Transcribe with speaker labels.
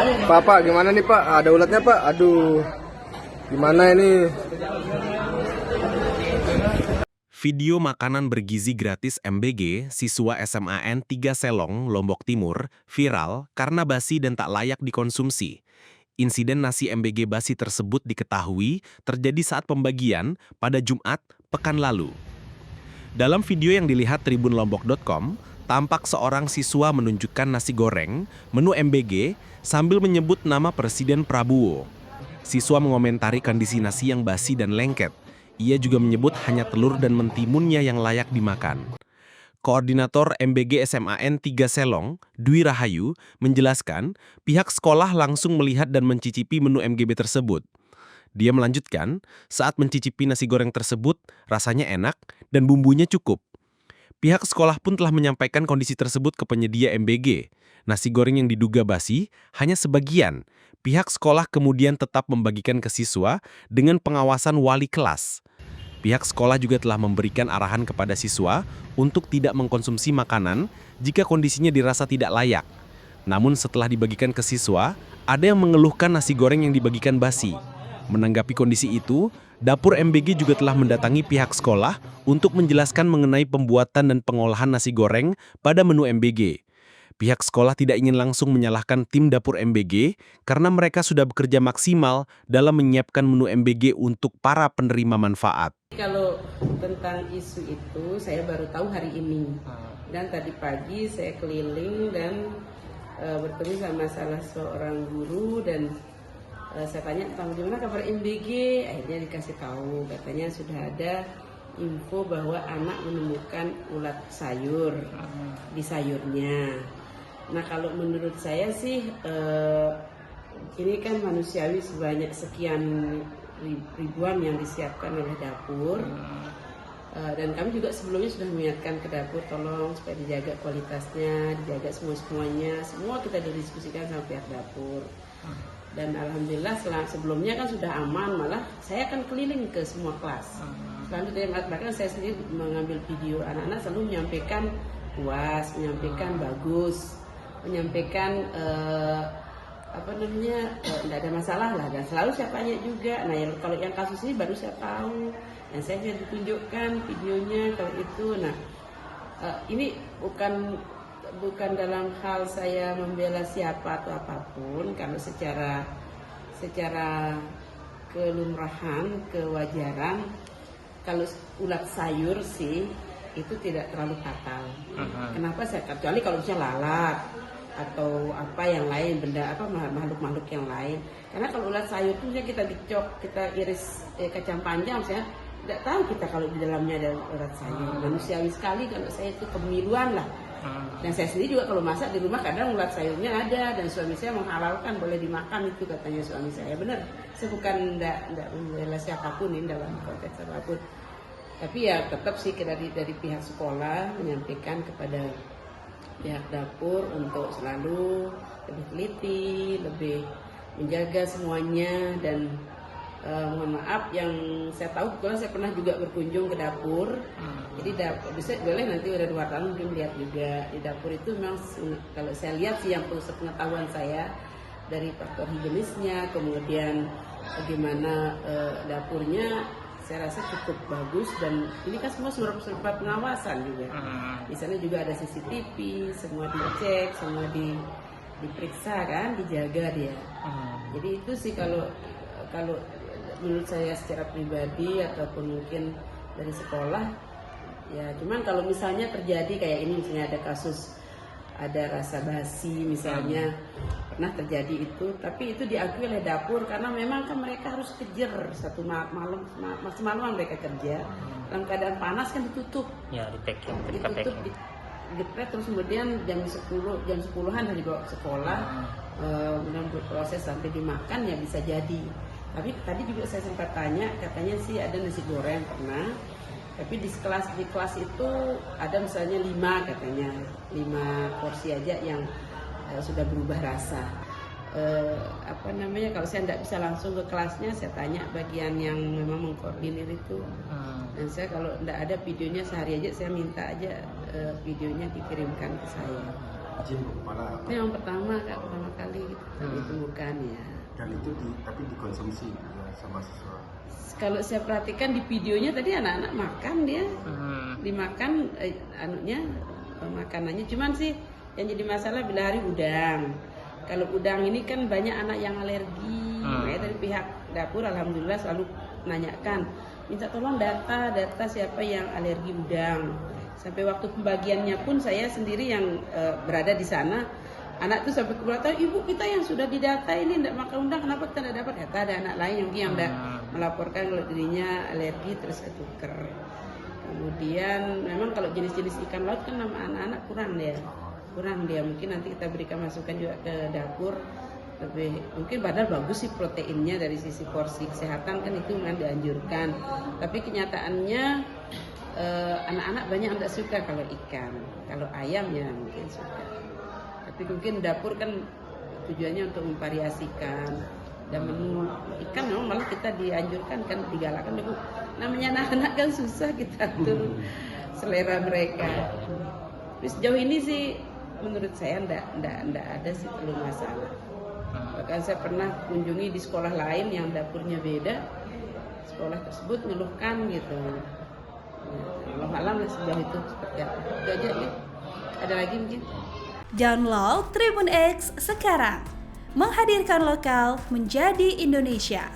Speaker 1: Pak, gimana nih Pak? Ada ulatnya Pak? Aduh, gimana ini?
Speaker 2: Video makanan bergizi gratis MBG siswa SMAN 3 Selong, Lombok Timur, viral karena basi dan tak layak dikonsumsi. Insiden nasi MBG basi tersebut diketahui terjadi saat pembagian pada Jumat pekan lalu. Dalam video yang dilihat tribunlombok.com, tampak seorang siswa menunjukkan nasi goreng, menu MBG, sambil menyebut nama Presiden Prabowo. Siswa mengomentari kondisi nasi yang basi dan lengket. Ia juga menyebut hanya telur dan mentimunnya yang layak dimakan. Koordinator MBG SMAN 3 Selong, Dwi Rahayu, menjelaskan pihak sekolah langsung melihat dan mencicipi menu MGB tersebut. Dia melanjutkan, saat mencicipi nasi goreng tersebut, rasanya enak dan bumbunya cukup. Pihak sekolah pun telah menyampaikan kondisi tersebut ke penyedia MBG. Nasi goreng yang diduga basi hanya sebagian. Pihak sekolah kemudian tetap membagikan ke siswa dengan pengawasan wali kelas. Pihak sekolah juga telah memberikan arahan kepada siswa untuk tidak mengkonsumsi makanan jika kondisinya dirasa tidak layak. Namun setelah dibagikan ke siswa, ada yang mengeluhkan nasi goreng yang dibagikan basi. Menanggapi kondisi itu, dapur MBG juga telah mendatangi pihak sekolah untuk menjelaskan mengenai pembuatan dan pengolahan nasi goreng pada menu MBG. Pihak sekolah tidak ingin langsung menyalahkan tim dapur MBG karena mereka sudah bekerja maksimal dalam menyiapkan menu MBG untuk para penerima manfaat.
Speaker 3: Kalau tentang isu itu saya baru tahu hari ini. Dan tadi pagi saya keliling dan bertemu sama salah seorang guru dan saya tanya tentang gimana kabar MBG. Akhirnya dikasih tahu katanya sudah ada info bahwa anak menemukan ulat sayur di sayurnya. Nah kalau menurut saya sih ini kan manusiawi sebanyak sekian ribuan yang disiapkan oleh dapur dan kami juga sebelumnya sudah mengingatkan ke dapur tolong supaya dijaga kualitasnya, dijaga semuanya, semua kita didiskusikan sama pihak dapur. Dan alhamdulillah sebelumnya kan sudah aman, malah saya akan keliling ke semua kelas. Selanjutnya bahkan saya sendiri mengambil video anak-anak selalu menyampaikan puas, menyampaikan bagus, menyampaikan tidak ada masalah lah, dan selalu saya tanya juga. Nah kalau yang kasus ini baru saya tahu dan saya sudah ditunjukkan videonya kalau itu. Nah ini bukan dalam hal saya membela siapa atau apapun, karena secara kelumrahan, kewajaran, kalau ulat sayur sih itu tidak terlalu fatal. Kenapa saya kecuali kalau misalnya lalat atau apa yang lain, makhluk-makhluk yang lain. Karena kalau ulat sayur itu kita dicok, kita iris kacang panjang, saya tidak tahu kita kalau di dalamnya ada ulat sayur. Manusiawi sekali kalau saya itu kemiluan lah. Dan saya sendiri juga kalau masak di rumah kadang ulat sayurnya ada, dan suami saya menghalalkan boleh dimakan itu katanya suami saya. Benar, saya bukan tidak membela siapapun ini dalam konteks apapun. Tapi ya tetap sih dari pihak sekolah menyampaikan kepada pihak dapur untuk selalu lebih teliti, lebih menjaga semuanya. Dan mohon maaf yang saya tahu, kebetulan saya pernah juga berkunjung ke dapur. Jadi bisa boleh nanti udah 2 tahun mungkin lihat juga di dapur itu memang kalau saya lihat sih yang sepengetahuan saya dari faktor higienisnya, kemudian bagaimana dapurnya, saya rasa cukup bagus. Dan ini kan semua serba pengawasan juga. Di sana juga ada CCTV, semua dicek, semua diperiksa kan, dijaga dia. Jadi itu sih kalau menurut saya secara pribadi ataupun mungkin dari sekolah. Ya cuman kalau misalnya terjadi kayak ini, misalnya ada kasus ada rasa basi misalnya, pernah terjadi itu, tapi itu diakui oleh dapur karena memang kan mereka harus kejar satu malam, semalam mereka kerja dalam keadaan panas kan ditutup.
Speaker 4: Ya, ditutup,
Speaker 3: terus kemudian jam 10-an sudah dibawa ke sekolah, kemudian berproses sampai dimakan ya bisa jadi. Tapi tadi juga saya sempat tanya, katanya sih ada nasi goreng pernah. Tapi di kelas itu ada misalnya 5 katanya, 5 porsi aja yang sudah berubah rasa. Kalau saya tidak bisa langsung ke kelasnya, saya tanya bagian yang memang mengkoordinir itu. Dan saya kalau tidak ada videonya sehari aja, saya minta aja videonya dikirimkan ke saya.
Speaker 4: izin ke kepala apa?
Speaker 3: Itu yang pertama Kak, pertama kali gitu, ditemukan ya.
Speaker 4: Dan itu tapi dikonsumsi ya, sama siswa.
Speaker 3: Kalau saya perhatikan di videonya tadi anak-anak makan dia, dimakan makanannya. Cuman sih yang jadi masalah bila hari udang. Kalau udang ini kan banyak anak yang alergi. Makanya dari pihak dapur alhamdulillah selalu nanyakan, minta tolong data siapa yang alergi udang. Sampai waktu pembagiannya pun saya sendiri yang berada di sana. Anak tuh sampai keberatan, ibu kita yang sudah didata ini tidak makan udang, kenapa kita tidak dapat? Kata ada anak lain yang udah melaporkan kalau dirinya alergi terus ketuker. Kemudian memang kalau jenis-jenis ikan laut kan nama anak-anak kurang dia. Mungkin nanti kita berikan masukan juga ke dapur. Lebih mungkin padahal bagus sih proteinnya dari sisi porsi kesehatan kan itu memang dianjurkan. Tapi kenyataannya anak-anak banyak yang tidak suka kalau ikan. Kalau ayam ya mungkin suka. Tapi mungkin dapur kan tujuannya untuk memvariasikan dan menu ikan memang malah kita dianjurkan kan digalakkan Bu. Namanya anak-anak kan susah kita atur selera mereka. Tapi sejauh ini sih menurut saya enggak ada sih belum masalah. Bahkan saya pernah kunjungi di sekolah lain yang dapurnya beda. Sekolah tersebut ngeluhkan gitu. Allah malam lah sejauh itu seperti apa. Itu aja ya. Ada lagi mungkin?
Speaker 5: Download Tribun X sekarang, menghadirkan lokal menjadi Indonesia.